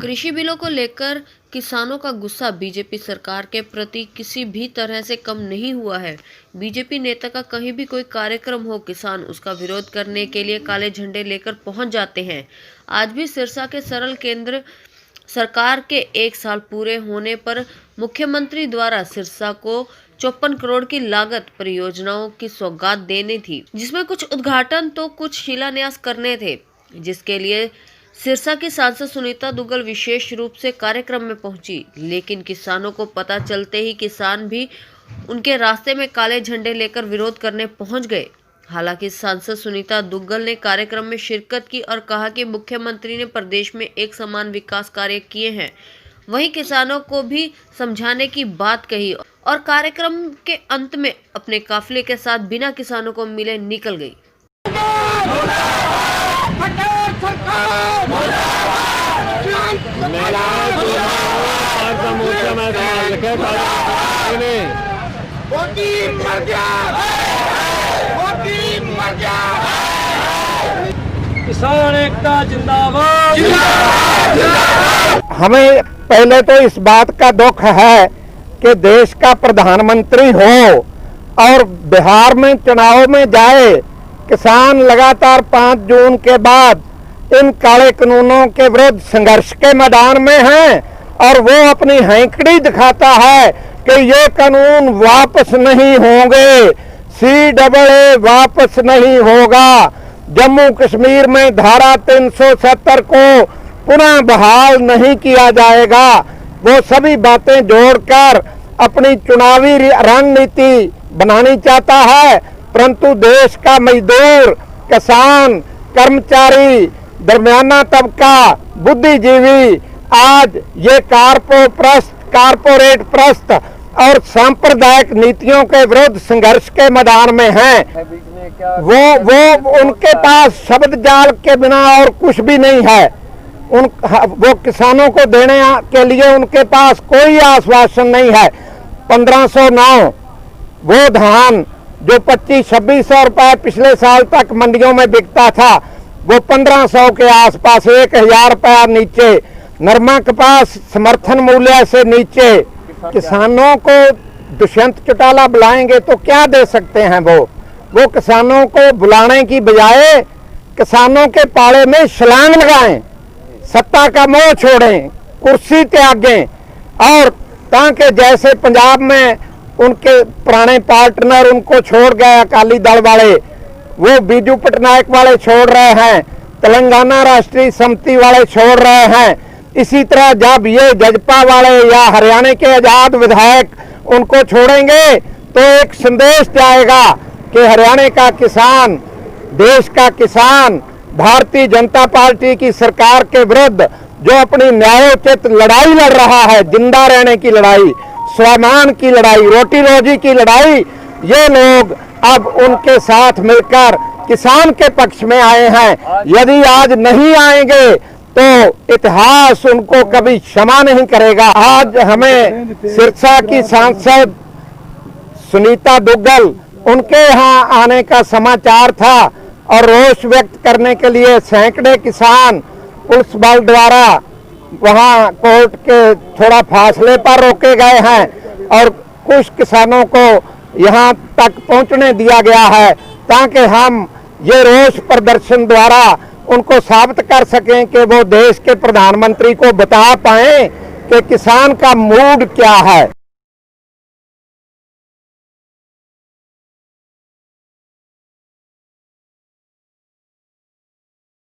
कृषि बिलों को लेकर किसानों का गुस्सा बीजेपी सरकार के प्रति किसी भी तरह से कम नहीं हुआ है। बीजेपी नेता का कहीं भी कोई कार्यक्रम हो, किसान उसका विरोध करने के लिए काले झंडे लेकर पहुंच जाते हैं। आज भी सिरसा के सरल केंद्र सरकार के 1 साल पूरे होने पर मुख्यमंत्री द्वारा सिरसा को 54 करोड़ की लागत परियोजनाओं की सौगात देनी थी, जिसमें कुछ उद्घाटन तो कुछ शिलान्यास करने थे, जिसके लिए सिरसा की सांसद सुनीता दुग्गल विशेष रूप से कार्यक्रम में पहुंची। लेकिन किसानों को पता चलते ही किसान भी उनके रास्ते में काले झंडे लेकर विरोध करने पहुंच गए। हालांकि सांसद सुनीता दुग्गल ने कार्यक्रम में शिरकत की और कहा कि मुख्यमंत्री ने प्रदेश में एक समान विकास कार्य किए हैं। वहीं किसानों को भी समझाने की बात कही और कार्यक्रम के अंत में अपने काफिले के साथ बिना किसानों को मिले निकल गई। किसान एकता जिंदाबाद। हमें पहले तो इस बात का दुख है कि देश का प्रधानमंत्री हो और बिहार में चुनाव में जाए। किसान लगातार 5 जून के बाद इन काले कानूनों के विरुद्ध संघर्ष के मैदान में हैं और वो अपनी हैंकड़ी दिखाता है कि ये कानून वापस नहीं होंगे, CAA वापस नहीं होगा। जम्मू कश्मीर में धारा 370 को पुनः बहाल नहीं किया जाएगा। वो सभी बातें जोड़कर अपनी चुनावी रणनीति बनानी चाहता है, परंतु देश का मजदूर, किसान, कर्मचारी, दरमियाना तबका, बुद्धिजीवी आज ये कारपोरेट प्रस्त और सांप्रदायिक नीतियों के विरुद्ध संघर्ष के मैदान में हैं। वो उनके पास शब्द जाल के बिना और कुछ भी नहीं है। वो किसानों को देने के लिए उनके पास कोई आश्वासन नहीं है। 1509 वो धान जो 2500-2600 रुपए पिछले साल तक मंडियों में बिकता था, वो 1500 के आसपास, 1000 रुपया नीचे। नरमा कपास समर्थन मूल्य से नीचे। किसानों को दुष्यंत चौटाला बुलाएंगे तो क्या दे सकते हैं? वो किसानों को बुलाने की बजाय किसानों के पाले में छलांग लगाएं, सत्ता का मोह छोड़ें, कुर्सी त्यागें और ताकि जैसे पंजाब में उनके पुराने पार्टनर उनको छोड़ गए, अकाली दल वाले, वो बीजू पटनायक वाले छोड़ रहे हैं, तेलंगाना राष्ट्रीय समिति वाले छोड़ रहे हैं, इसी तरह जब ये जजपा वाले या हरियाणा के आजाद विधायक उनको छोड़ेंगे तो एक संदेश जाएगा कि हरियाणा का किसान, देश का किसान भारतीय जनता पार्टी की सरकार के विरुद्ध जो अपनी न्यायोचित लड़ाई लड़ रहा है, जिंदा रहने की लड़ाई, स्वाभिमान की लड़ाई, रोटी रोजी की लड़ाई, ये लोग अब उनके साथ मिलकर किसान के पक्ष में आए हैं। यदि आज नहीं आएंगे तो इतिहास उनको कभी क्षमा नहीं करेगा। आज हमें सिरसा की सांसद सुनीता दुग्गल उनके यहाँ आने का समाचार था और रोष व्यक्त करने के लिए सैकड़े किसान पुलिस बल द्वारा वहाँ कोर्ट के थोड़ा फासले पर रोके गए हैं और कुछ किसानों को यहाँ तक पहुँचने दिया गया है ताकि हम ये रोष प्रदर्शन द्वारा उनको साबित कर सकें कि वो देश के प्रधानमंत्री को बता पाएं कि किसान का मूड क्या है।